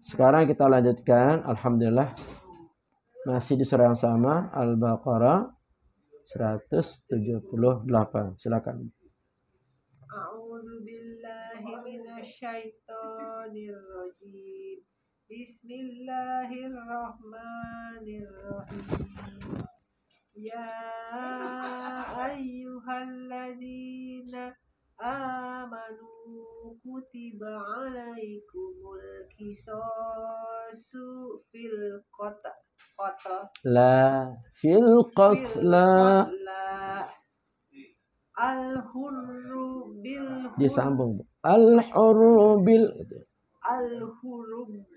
Sekarang kita lanjutkan. Alhamdulillah masih di surah yang sama, Al-Baqarah 178. Silakan. A'udzu billahi minasyaitonir rajim. Bismillahirrahmanirrahim. Ya ayyuhalladzina amanu kutiba alaikumul qisasu fil qatl La fil qatla. Al-hurru bil Disambung. Al-hurru bil. Al-hurru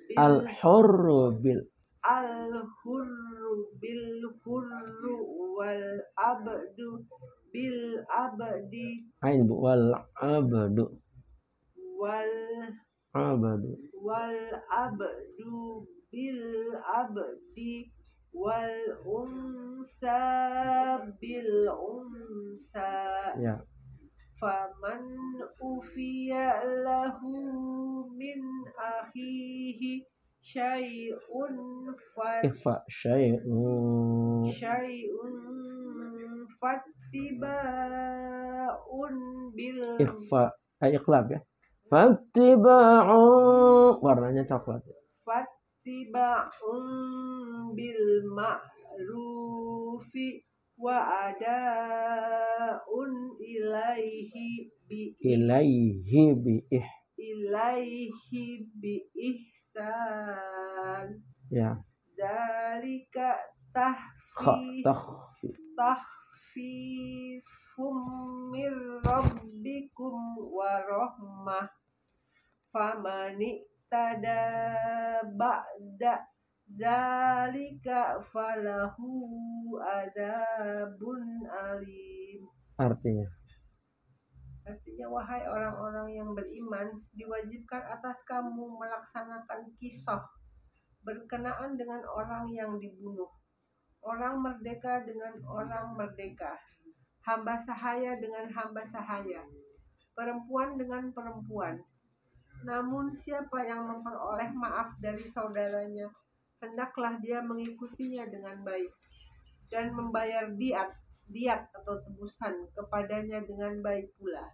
bil hurru wal abdu bil abdi Ain bu wal abdu. wal Abdu. abdu bil abdi wal unsa bil unsa. Ya. Faman ufiya lahu min akhihi syai'un syai'un fattiba'un bil iqlab ya. Fattiba'u warnanya coklat. Fattiba'un bil ma'rufi wa ada'un ilaihi bi ihsan. Ya. Dalika tahfifum mir rabbikum wa rahmah. Famani tada ba'da dzalika falahu adzabun alim. Artinya wahai orang-orang yang beriman, diwajibkan atas kamu melaksanakan qisas berkenaan dengan orang yang dibunuh, orang merdeka dengan orang merdeka, hamba sahaya dengan hamba sahaya, perempuan dengan perempuan. Namun siapa yang memperoleh maaf dari saudaranya, hendaklah dia mengikutinya dengan baik dan membayar diat atau tebusan kepadanya dengan baik pula.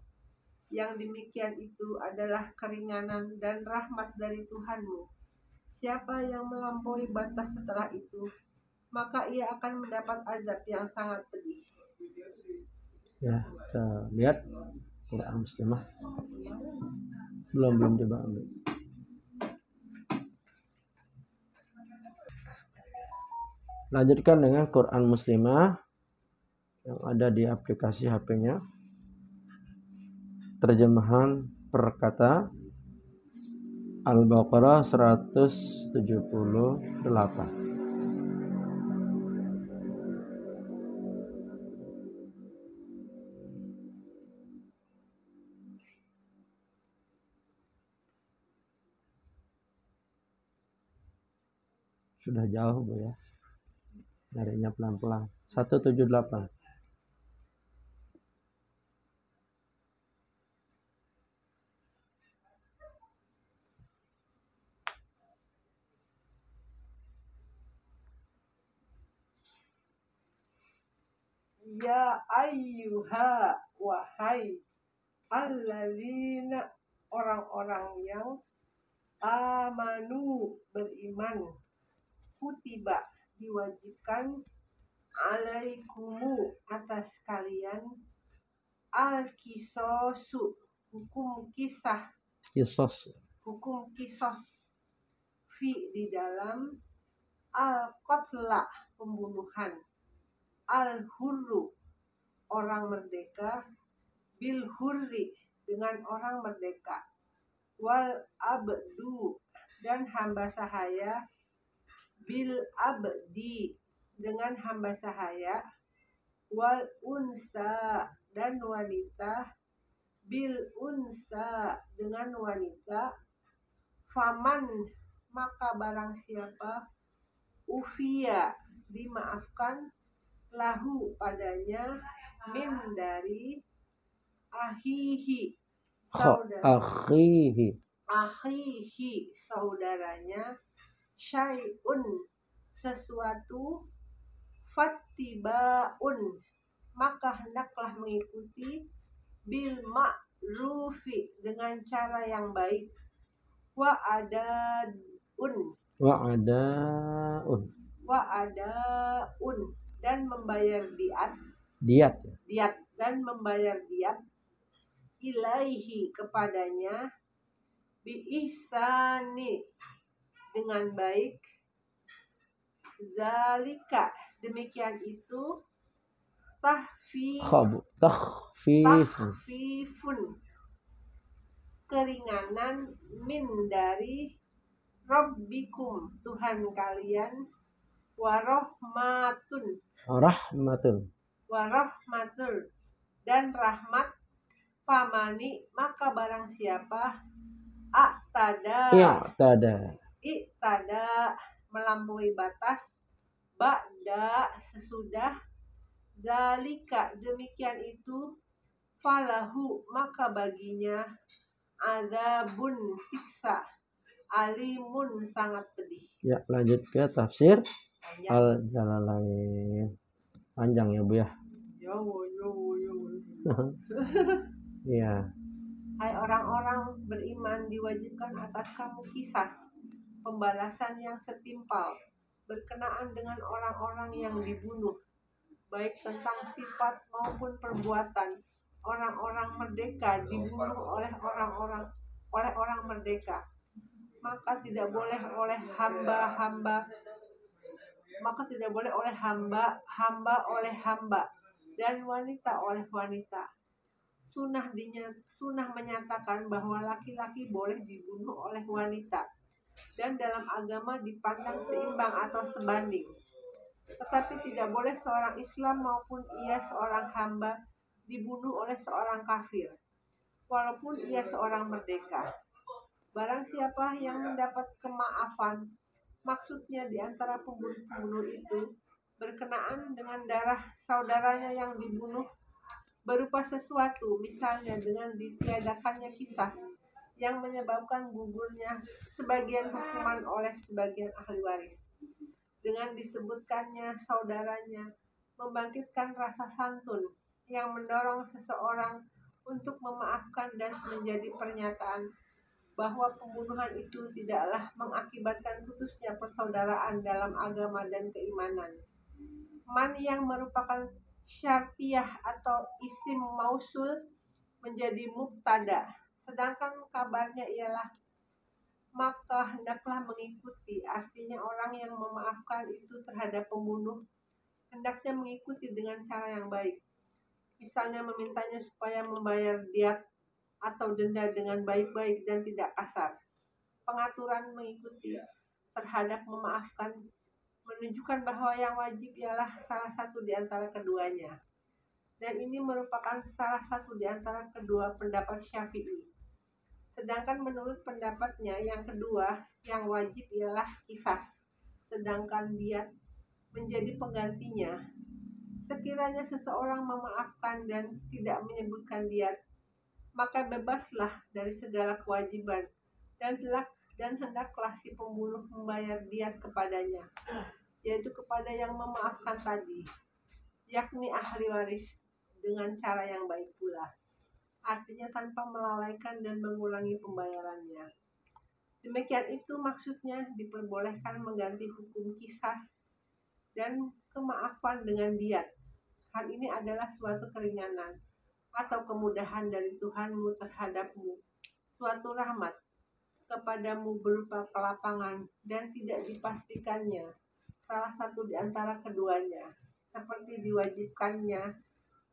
Yang demikian itu adalah keringanan dan rahmat dari Tuhanmu. Siapa yang melampaui batas setelah itu, maka ia akan mendapat azab yang sangat pedih. Ya, kita lihat Quran Muslimah. Belum coba ambil. Lanjutkan dengan Quran Muslimah yang ada di aplikasi HP-nya. Terjemahan per kata Al-Baqarah 178. Sudah jauh Bu ya. Nyarinya pelan-pelan. 178. Ya ayyuha, wahai alladzina, orang-orang yang amanu, beriman, kutiba, diwajibkan, alaikumu, atas kalian, al-qisasu, hukum kisah, hukum kisos, fi, di dalam, al-qatla, pembunuhan, al-hurru, orang merdeka, bil hurri, dengan orang merdeka, wal abdu, dan hamba sahaya, bil abdi, dengan hamba sahaya, wal unsa, dan wanita, bil unsa, dengan wanita. Faman, maka barang siapa, ufia, dimaafkan, lahu, padanya, min, dari, ahihi, saudara, akhihi saudaranya, syai'un sesuatu, fattibaun maka hendaklah mengikuti, bil ma'rufi dengan cara yang baik, wa adaun wa'adaun dan membayar diat diat dan membayar diat, ilaihi kepadanya, bi ihsani dengan baik, zalika demikian itu, takhfifun tahfifun keringanan, min dari, rabbikum Tuhan kalian, warahmatun dan rahmat, famani maka barang siapa, iktada melampaui batas, ba'da sesudah, zalika demikian itu, falahu maka baginya, azabun siksa, alimun sangat pedih. Ya, lanjut ke tafsir Panjang. Al-Jalalain. Panjang ya Bu ya. Yo. Iya. Hai orang-orang beriman, diwajibkan atas kamu kisas, pembalasan yang setimpal berkenaan dengan orang-orang yang dibunuh, baik tentang sifat maupun perbuatan. Orang-orang merdeka dibunuh oleh orang merdeka, maka tidak boleh oleh hamba oleh hamba, dan wanita oleh wanita. Sunnah menyatakan bahwa laki-laki boleh dibunuh oleh wanita, dan dalam agama dipandang seimbang atau sebanding. Tetapi tidak boleh seorang Islam maupun ia seorang hamba dibunuh oleh seorang kafir, walaupun ia seorang merdeka. Barang siapa yang mendapat kemaafan, maksudnya di antara pembunuh itu, berkenaan dengan darah saudaranya yang dibunuh, berupa sesuatu, misalnya dengan ditiadakannya kisah yang menyebabkan gugurnya sebagian hukuman oleh sebagian ahli waris, dengan disebutkannya saudaranya, membangkitkan rasa santun yang mendorong seseorang untuk memaafkan, dan menjadi pernyataan bahwa pembunuhan itu tidaklah mengakibatkan putusnya persaudaraan dalam agama dan keimanan. Man yang merupakan syartiyah atau isim mausul menjadi mubtada, sedangkan kabarnya ialah maka hendaklah mengikuti. Artinya orang yang memaafkan itu terhadap pembunuh hendaknya mengikuti dengan cara yang baik, misalnya memintanya supaya membayar diat atau denda dengan baik-baik dan tidak kasar. Pengaturan mengikuti terhadap memaafkan menunjukkan bahwa yang wajib ialah salah satu di antara keduanya, dan ini merupakan salah satu di antara kedua pendapat Syafi'i. Sedangkan menurut pendapatnya yang kedua, yang wajib ialah qisas, sedangkan diat menjadi penggantinya. Sekiranya seseorang memaafkan dan tidak menyebutkan diat, maka bebaslah dari segala kewajiban, dan hendaklah si pembunuh membayar diat kepadanya, yaitu kepada yang memaafkan tadi, yakni ahli waris, dengan cara yang baik pula, artinya tanpa melalaikan dan mengulangi pembayarannya. Demikian itu maksudnya diperbolehkan mengganti hukum kisas dan kemaafan dengan diat. Hal ini adalah suatu keringanan atau kemudahan dari Tuhanmu terhadapmu, suatu rahmat kepadamu berupa kelapangan, dan tidak dipastikannya salah satu di antara keduanya, seperti diwajibkannya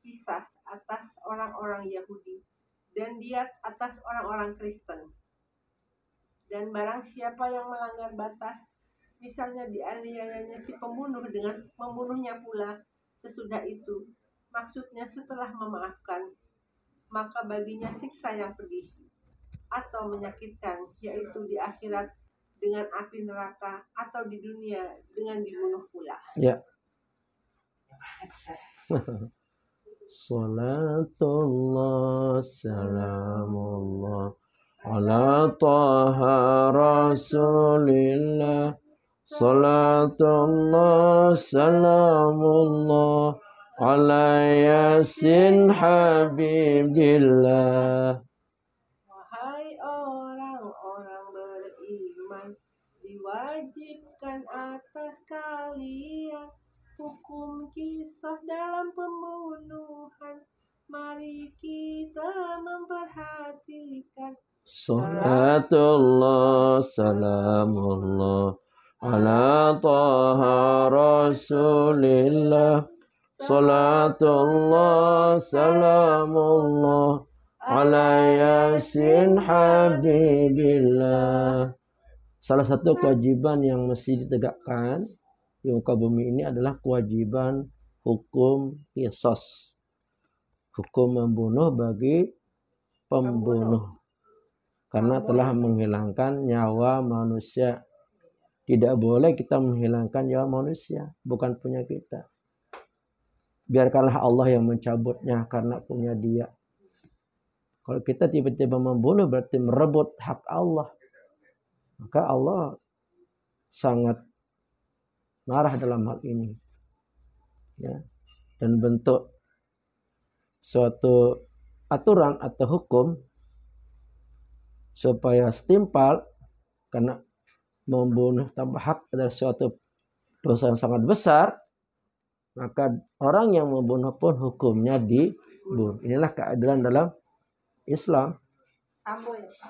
kisas atas orang-orang Yahudi dan diat atas orang-orang Kristen. Dan barang siapa yang melanggar batas, misalnya dianiayanya si pembunuh dengan membunuhnya pula sesudah itu, maksudnya setelah memaafkan, maka baginya siksa yang pedih atau menyakitkan, yaitu di akhirat dengan api neraka, atau di dunia dengan dibunuh pula. Ya. Salatullah salamullah ala taha rasulillah salatullah salamullah ala yasin habibillah. Wahai orang-orang beriman, diwajibkan atas kalian hukum kisah dalam pembunuhan. Mari kita memperhatikan Salatullah salamullah ala taha rasulillah salatullah salamullah ala yasin habibillah. Salah satu kewajiban yang mesti ditegakkan di muka bumi ini adalah kewajiban hukum qisas. Hukum membunuh bagi pembunuh. Karena telah menghilangkan nyawa manusia. Tidak boleh kita menghilangkan nyawa manusia. Bukan punya kita. Biarkanlah Allah yang mencabutnya karena punya dia. Kalau kita tiba-tiba membunuh berarti merebut hak Allah. Maka Allah sangat marah dalam hal ini. Ya. Dan bentuk suatu aturan atau hukum supaya setimpal, karena membunuh tanpa hak adalah suatu dosa yang sangat besar, maka orang yang membunuh pun hukumnya dibunuh. Inilah keadilan dalam Islam.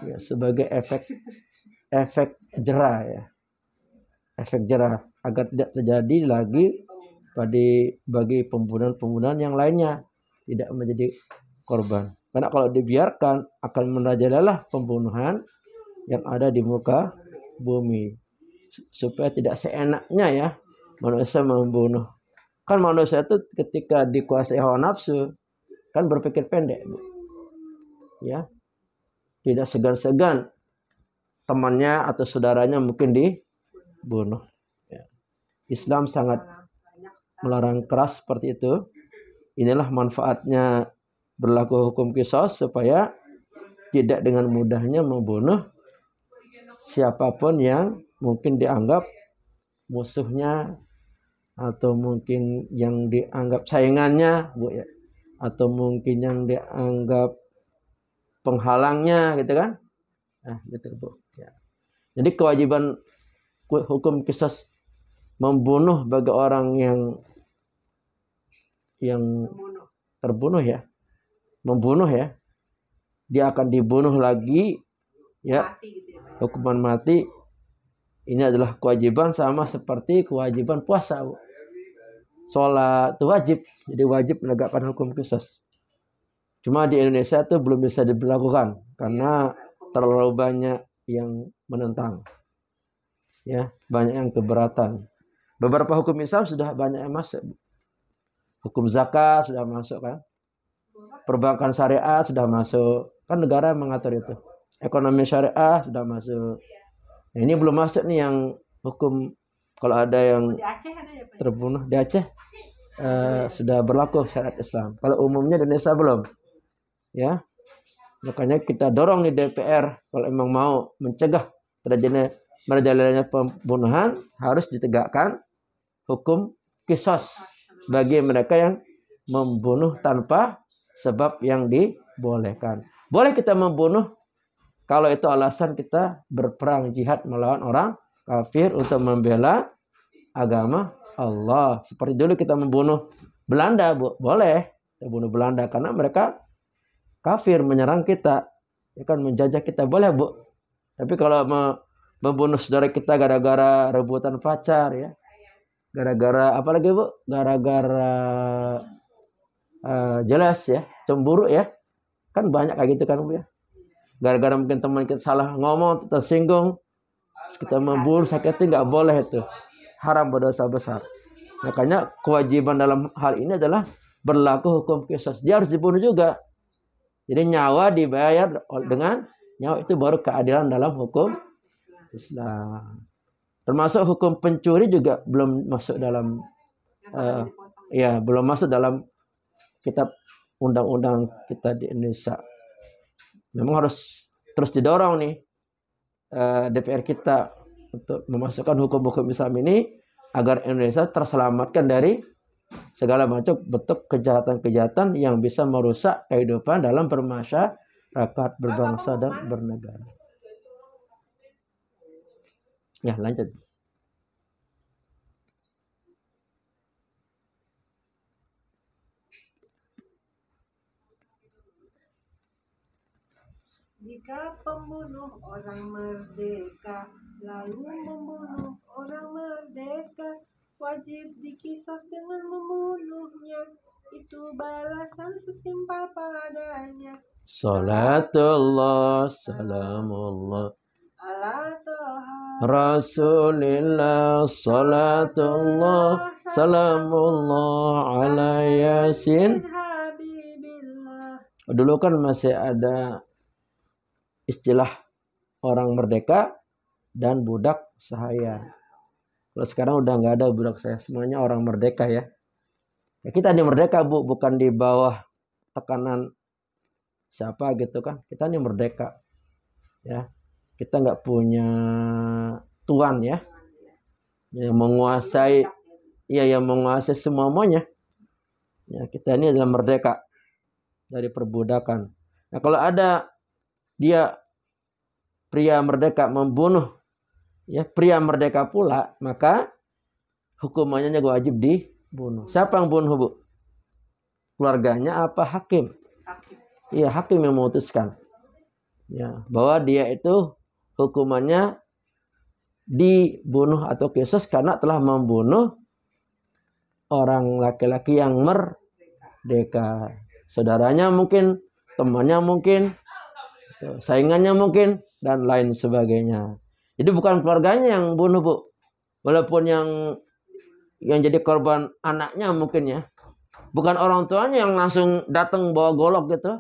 Ya, sebagai efek jerah ya. Efek jerah agar tidak terjadi lagi bagi pembunuhan-pembunuhan yang lainnya tidak menjadi korban. Karena kalau dibiarkan akan merajalela pembunuhan yang ada di muka bumi. Supaya tidak seenaknya ya manusia membunuh. Kan manusia itu ketika dikuasai hawa nafsu kan berpikir pendek, Bu. Ya. Tidak segan-segan temannya atau saudaranya mungkin dibunuh. Ya. Islam sangat melarang keras seperti itu. Inilah manfaatnya berlaku hukum qisas supaya tidak dengan mudahnya membunuh siapapun yang mungkin dianggap musuhnya atau mungkin yang dianggap saingannya, Bu ya. Atau mungkin yang dianggap penghalangnya gitu kan. Nah, gitu Bu. Ya. Jadi kewajiban hukum qisas membunuh bagi orang yang terbunuh ya, membunuh ya, dia akan dibunuh lagi ya, hukuman mati. Ini adalah kewajiban sama seperti kewajiban puasa, Bu. Sholat itu wajib, jadi wajib menegakkan hukum qisas. Cuma di Indonesia itu belum bisa diberlakukan karena terlalu banyak yang menentang, ya, banyak yang keberatan. Beberapa hukum Islam sudah banyak yang masuk, Bu. Hukum zakat sudah masuk kan. Perbankan syariah sudah masuk. Kan negara mengatur itu. Ekonomi syariah sudah masuk. Nah, ini belum masuk nih yang hukum kalau ada yang terbunuh di Aceh sudah berlaku syariat Islam. Kalau umumnya di Indonesia belum. Ya. Makanya kita dorong di DPR kalau emang mau mencegah terjadinya merajalelanya pembunuhan harus ditegakkan hukum qisas bagi mereka yang membunuh tanpa sebab yang dibolehkan. Boleh kita membunuh kalau itu alasan kita berperang jihad melawan orang kafir untuk membela agama Allah. Seperti dulu kita membunuh Belanda, Bu. Boleh kita bunuh Belanda karena mereka kafir menyerang kita, ya kan, menjajah kita, boleh, Bu. Tapi kalau membunuh saudara kita gara-gara rebutan pacar ya, gara-gara apa lagi, Bu? Gara-gara jelas ya, cemburu ya. Kan banyak kayak gitu kan, Bu ya. Gara-gara mungkin teman kita salah ngomong, tersinggung, kita membunuh, sakitnya, nggak boleh itu. Haram, berdosa besar. Makanya kewajiban dalam hal ini adalah berlaku hukum qisas. Dia harus dibunuh juga. Jadi nyawa dibayar dengan nyawa, itu baru keadilan dalam hukum Islam. Termasuk hukum pencuri juga belum masuk dalam belum masuk dalam kitab undang-undang kita di Indonesia. Memang harus terus didorong nih DPR kita untuk memasukkan hukum-hukum Islam ini agar Indonesia terselamatkan dari segala macam bentuk kejahatan-kejahatan yang bisa merusak kehidupan dalam bermasyarakat, berbangsa dan bernegara. Ya, lanjut. Jika pembunuh orang merdeka lalu membunuh orang merdeka, wajib dikisos dengan membunuhnya. Itu balasan setimpal padanya. Salatullah, salamullah ala Toha Rasulillah, salatullah, salamullah ala Yasin. Habibillah. Dulu kan masih ada istilah orang merdeka dan budak sahaya. Kalau sekarang udah nggak ada budak sahaya, semuanya orang merdeka ya. Ya kita ini merdeka Bu, bukan di bawah tekanan siapa gitu kan. Kita ini merdeka ya. Kita nggak punya tuan ya, yang menguasai, ya yang menguasai semuanya. Ya kita ini adalah merdeka dari perbudakan. Nah kalau ada dia pria merdeka membunuh ya pria merdeka pula, maka hukumannya juga wajib dibunuh. Siapa yang bunuh Bu? Keluarganya apa hakim? Iya hakim yang memutuskan. Ya bahwa dia itu hukumannya dibunuh atau kisos karena telah membunuh orang laki-laki yang merdeka. Saudaranya mungkin, temannya mungkin, saingannya mungkin, dan lain sebagainya. Jadi bukan keluarganya yang bunuh Bu. Walaupun yang jadi korban anaknya mungkin ya. Bukan orang tuanya yang langsung datang bawa golok gitu.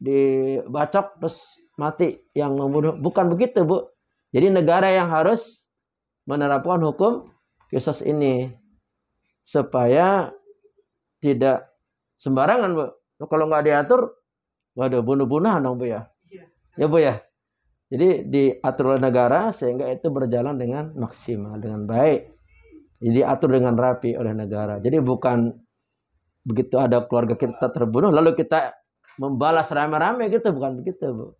Dibacok terus mati yang membunuh. Bukan begitu Bu. Jadi negara yang harus menerapkan hukum kisos ini. Supaya tidak sembarangan Bu. Kalau nggak diatur, waduh bunuh-bunuhan dong Bu ya. Ya Bu ya. Jadi diatur oleh negara sehingga itu berjalan dengan maksimal, dengan baik. Jadi diatur dengan rapi oleh negara. Jadi bukan begitu ada keluarga kita terbunuh lalu kita membalas rame-rame gitu, bukan begitu Bu.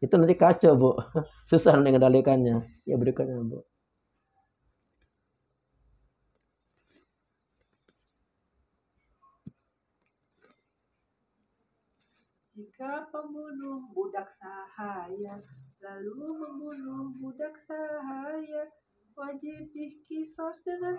Itu nanti kacau Bu. Susah mengendalikannya. Ya berikutnya Bu. Jika pembunuh budak sahaya lalu membunuh budak sahaya, wajib dikisos dengan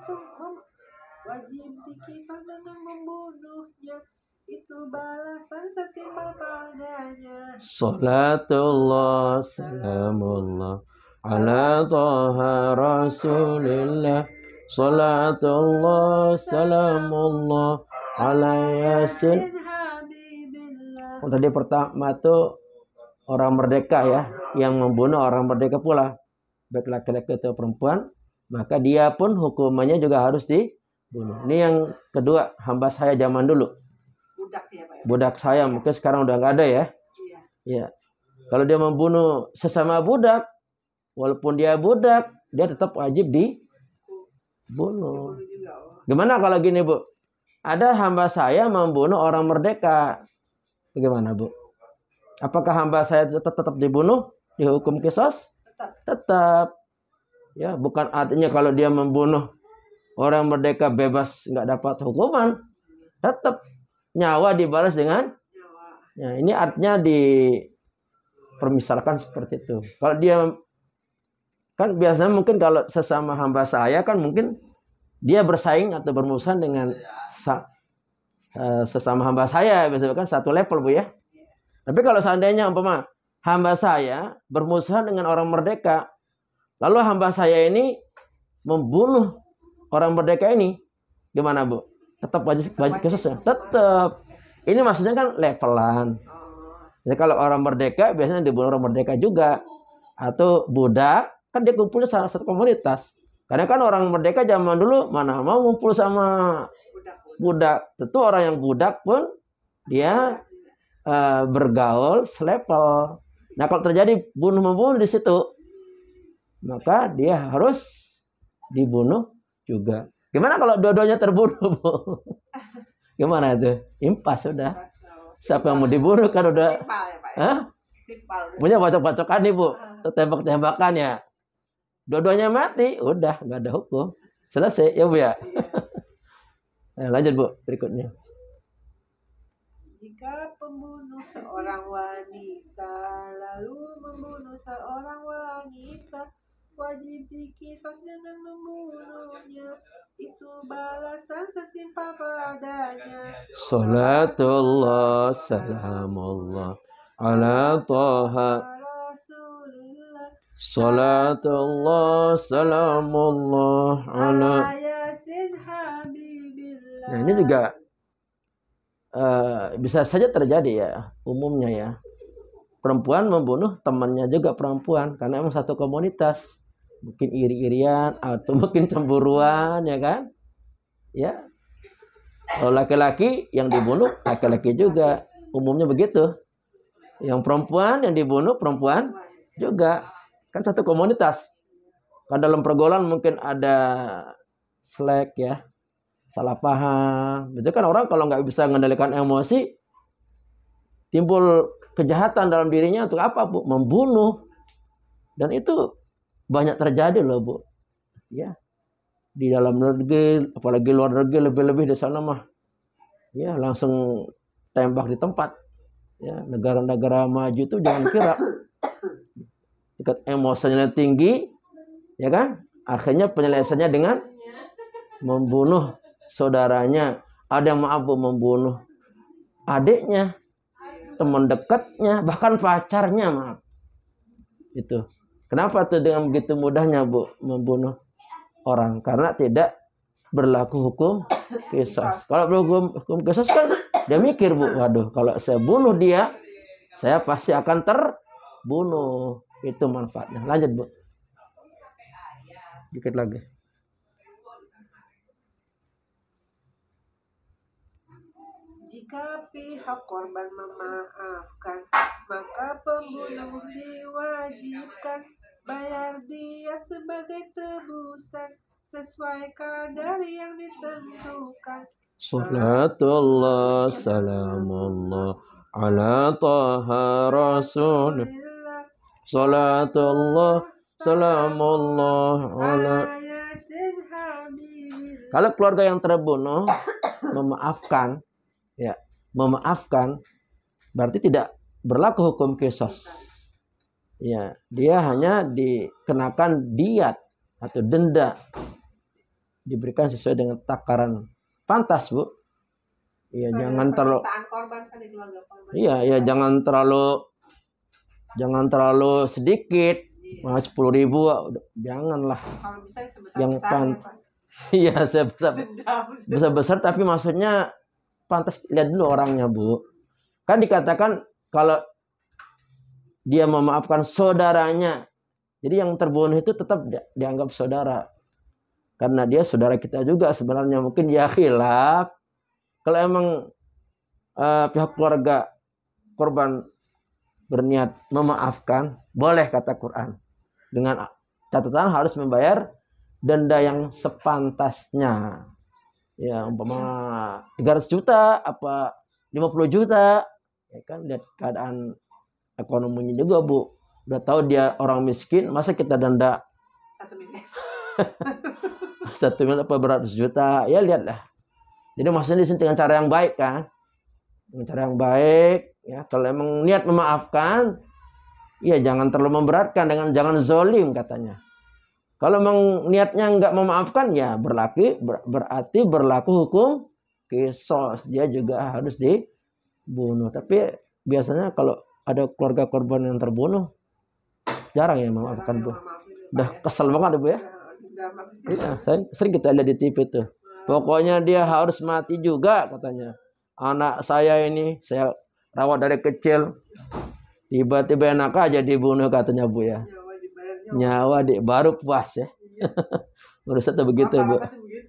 membunuhnya. Itu balasan setimpal padanya. Salatullah, salamullah ala Toha Rasulillah. Salatullah, salamullah ala Yasin. Oh, tadi pertama tuh orang merdeka ya, yang membunuh orang merdeka pula, baik laki-laki atau perempuan, maka dia pun hukumannya juga harus dibunuh. Ini yang kedua, hamba saya zaman dulu. Budak ya Pak ya? Budak saya mungkin sekarang udah nggak ada ya. Iya. Kalau dia membunuh sesama budak, walaupun dia budak, dia tetap wajib dibunuh. Gimana kalau gini Bu? Ada hamba saya membunuh orang merdeka. Bagaimana Bu? Apakah hamba saya tetap dibunuh? Dihukum kisos? Tetap. Ya, bukan artinya kalau dia membunuh orang merdeka bebas nggak dapat hukuman. Tetap nyawa dibalas dengan nyawa. Ya, ini artinya dipermisalkan seperti itu. Kalau dia kan biasanya mungkin kalau sesama hamba saya kan mungkin dia bersaing atau bermusuhan dengan sesama hamba saya, biasanya kan satu level Bu ya. Tapi kalau seandainya umpama hamba saya bermusuhan dengan orang merdeka, lalu hamba saya ini membunuh orang merdeka ini, gimana Bu? Tetap wajib kisos ya? Tetap. Ini maksudnya kan levelan. Jadi kalau orang merdeka biasanya dibunuh orang merdeka juga, atau budak kan dia kumpulnya salah satu komunitas. Karena kan orang merdeka zaman dulu mana mau ngumpul sama budak. Tentu orang yang budak pun dia bergaul selevel. Nah, kalau terjadi bunuh-membunuh di situ, maka dia harus dibunuh juga. Gimana kalau dua-duanya terbunuh, Bu? Gimana itu? Impas sudah. Siapa yang mau dibunuh kan udah punya bacok-bacokan nih, Bu. Tembak-tembakan ya. Dua-duanya mati, udah nggak ada hukum. Selesai ya, Bu ya. Nah, lanjut, Bu, berikutnya. Jika pembunuh seorang wanita lalu membunuh seorang wanita, wajib dikisos dengan membunuhnya. Itu balasan setimpal padanya. Salatullah salamullah ala Taha. Salatullah salamullah ala. Nah, ini juga bisa saja terjadi ya, umumnya ya. Perempuan membunuh temannya juga perempuan karena emang satu komunitas. Mungkin iri-irian atau mungkin cemburuan, ya kan? Ya. Kalau laki-laki yang dibunuh laki-laki juga, umumnya begitu. Yang perempuan yang dibunuh perempuan juga, kan satu komunitas. Kan dalam pergaulan mungkin ada slack ya, salah paham. Itu kan orang kalau nggak bisa mengendalikan emosi, timbul kejahatan dalam dirinya untuk apa, Bu? Membunuh. Dan itu banyak terjadi loh, Bu. Ya. Di dalam negeri, apalagi luar negeri, lebih-lebih di sana mah. Ya, langsung tembak di tempat. Ya, negara-negara maju itu jangan kira tingkat emosinya tinggi, ya kan? Akhirnya penyelesaiannya dengan membunuh saudaranya. Ada yang maaf, Bu, membunuh adiknya, teman dekatnya, bahkan pacarnya, maaf. Itu. Kenapa tuh dengan begitu mudahnya, Bu, membunuh orang? Karena tidak berlaku hukum qisas. Kalau berlaku hukum qisas kan dia mikir, Bu, waduh, kalau saya bunuh dia, saya pasti akan terbunuh. Itu manfaatnya. Lanjut, Bu. Dikit lagi. Jika pihak korban memaafkan, maka pembunuh diwajibkan bayar diat sebagai tebusan sesuai kadar yang ditentukan. Salatullah salamullah ala Taha Rasul. Salatullah salamullah ala. Kalau keluarga yang terbunuh memaafkan, ya, memaafkan berarti tidak berlaku hukum qisas. Ya, dia hanya dikenakan diat atau denda, diberikan sesuai dengan takaran pantas, Bu. Ya, jangan terlalu. Iya, ya, jangan terlalu sedikit. 10.000, janganlah. Yang pantas. Iya, besar tapi maksudnya pantas. Lihat dulu orangnya, Bu. Kan dikatakan kalau dia memaafkan saudaranya, jadi yang terbunuh itu tetap dianggap saudara. Karena dia saudara kita juga sebenarnya. Mungkin dia khilaf. Kalau emang pihak keluarga korban berniat memaafkan, boleh kata Quran. Dengan catatan harus membayar denda yang sepantasnya. Ya, umpama 300 juta, apa 50 juta. Ya kan, lihat keadaan ekonominya juga, Bu. Udah tahu dia orang miskin, masa kita denda 1 miliar. 1 miliar apa beratus juta? Ya, lihatlah. Jadi maksudnya di sini dengan cara yang baik kan? Dengan cara yang baik, ya. Kalau emang niat memaafkan, ya jangan terlalu memberatkan, dengan jangan zolim katanya. Kalau memang niatnya nggak memaafkan, ya berarti berlaku hukum qisas. Dia juga harus dibunuh. Tapi biasanya kalau ada keluarga korban yang terbunuh, jarang ya memaafkan, Bu. Udah kesel banget, Bu ya. Ya, sering kita lihat di TV tuh. Pokoknya dia harus mati juga katanya. Anak saya ini saya rawat dari kecil, tiba-tiba enak aja dibunuh katanya, Bu ya. Nyawa baru puas ya. Menurut begitu, Bu.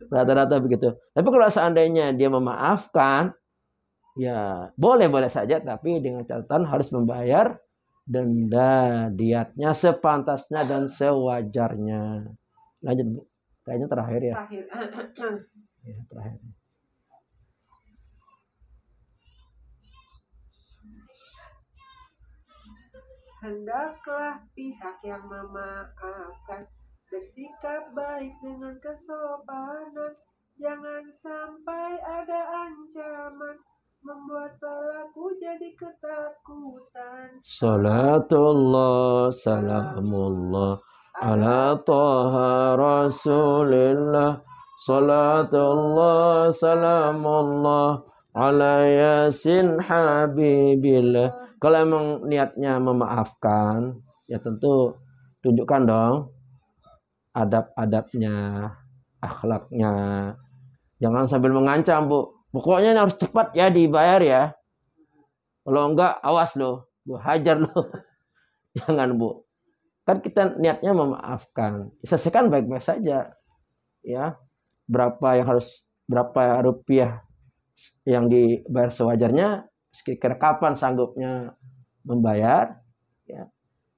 Rata-rata begitu. Tapi kalau seandainya dia memaafkan, Ya, boleh-boleh saja, tapi dengan catatan harus membayar denda diatnya sepantasnya dan sewajarnya. Lanjut, Bu. Kayaknya terakhir ya. Terakhir. Ya, terakhir. Hendaklah pihak yang memaafkan bersikap baik dengan kesopanan. Jangan sampai ada ancaman membuat pelaku jadi ketakutan. Salatullah salamullah ala Taha Rasulillah. Salatullah salamullah ala Yasin Habibillah. Kalau emang niatnya memaafkan, ya tentu tunjukkan dong adab-adabnya, akhlaknya. Jangan sambil mengancam, Bu. Pokoknya ini harus cepat ya dibayar ya. Kalau enggak, awas loh. Bu, hajar loh. Jangan, Bu. Kan kita niatnya memaafkan. Selesaikan baik-baik saja. Ya. Berapa rupiah yang dibayar sewajarnya, kira-kira kapan sanggupnya membayar. Ya.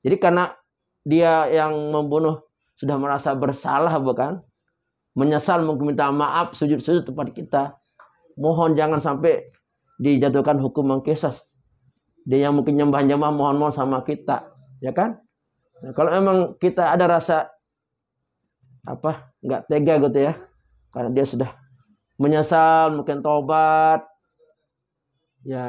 Jadi karena dia yang membunuh sudah merasa bersalah, bukan? Menyesal, minta maaf, sujud-sujud tempat kita. Mohon jangan sampai dijatuhkan hukuman qisas. Dia yang mungkin nyembah-nyembah mohon-mohon sama kita, ya kan? Nah, kalau memang kita ada rasa nggak tega gitu ya, karena dia sudah menyesal, mungkin tobat, ya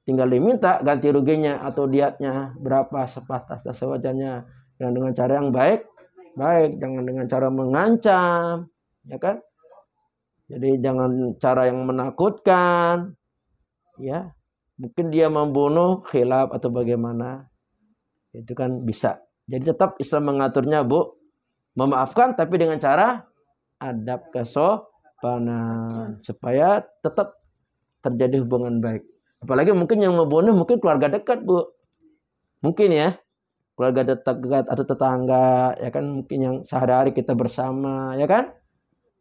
tinggal diminta ganti ruginya atau diatnya berapa sepantas sewajarnya, dengan cara yang baik, jangan dengan cara mengancam, ya kan? Jadi jangan cara yang menakutkan, ya. Mungkin dia membunuh khilaf atau bagaimana, itu kan bisa. Jadi tetap Islam mengaturnya, Bu, memaafkan tapi dengan cara adab kesopanan supaya tetap terjadi hubungan baik. Apalagi mungkin yang membunuh mungkin keluarga dekat, Bu. Mungkin ya, keluarga dekat atau tetangga, ya kan, mungkin yang sehari-hari kita bersama, ya kan?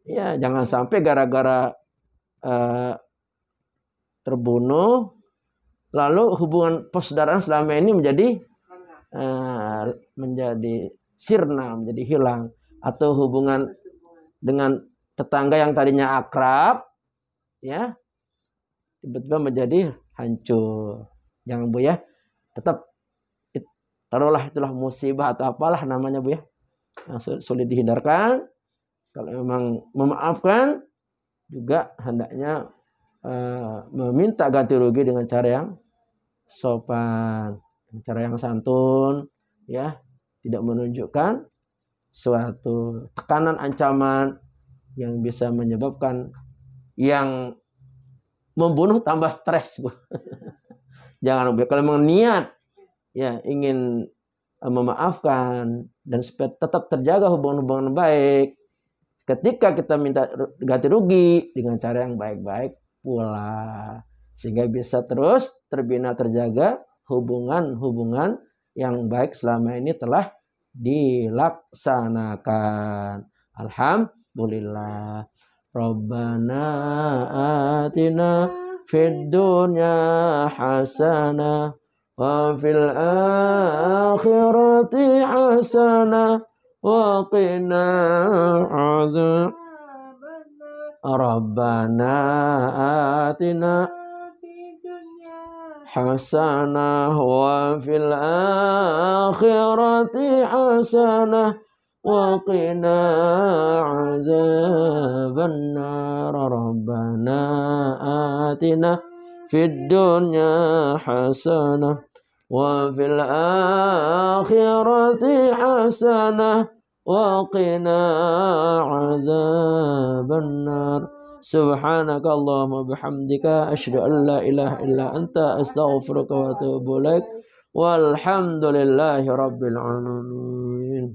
Ya, jangan sampai gara-gara terbunuh lalu hubungan persaudaraan selama ini menjadi sirna, menjadi hilang, atau hubungan dengan tetangga yang tadinya akrab, ya, tiba-tiba menjadi hancur. Jangan, Bu ya. Tetap taruhlah itulah musibah atau apalah namanya, Bu ya. Yang sulit dihindarkan. Kalau memang memaafkan, juga hendaknya meminta ganti rugi dengan cara yang sopan, cara yang santun, ya, tidak menunjukkan suatu tekanan, ancaman yang bisa menyebabkan yang membunuh tambah stres, Bu. Jangan, Bu. Kalau memang niat ya ingin memaafkan dan supaya tetap terjaga hubungan-hubungan baik, ketika kita minta ganti rugi dengan cara yang baik-baik pula, sehingga bisa terus terbina, terjaga hubungan-hubungan yang baik selama ini telah dilaksanakan. Alhamdulillah. Rabbana atina fid dunya hasanah wa fil akhirati hasanah wa qina azab. Rabbana atina hasanah wa fil akhirati hasanah wa qina azabannar. Rabbana atina fid dunya hasanah wa fil akhirati hasanah wa qina azabannar. Subhanaka Allahumma bihamdika asyhadu an la ilaha illa anta astaghfiruka wa atubu ilaik. Walhamdulillahi rabbil alamin.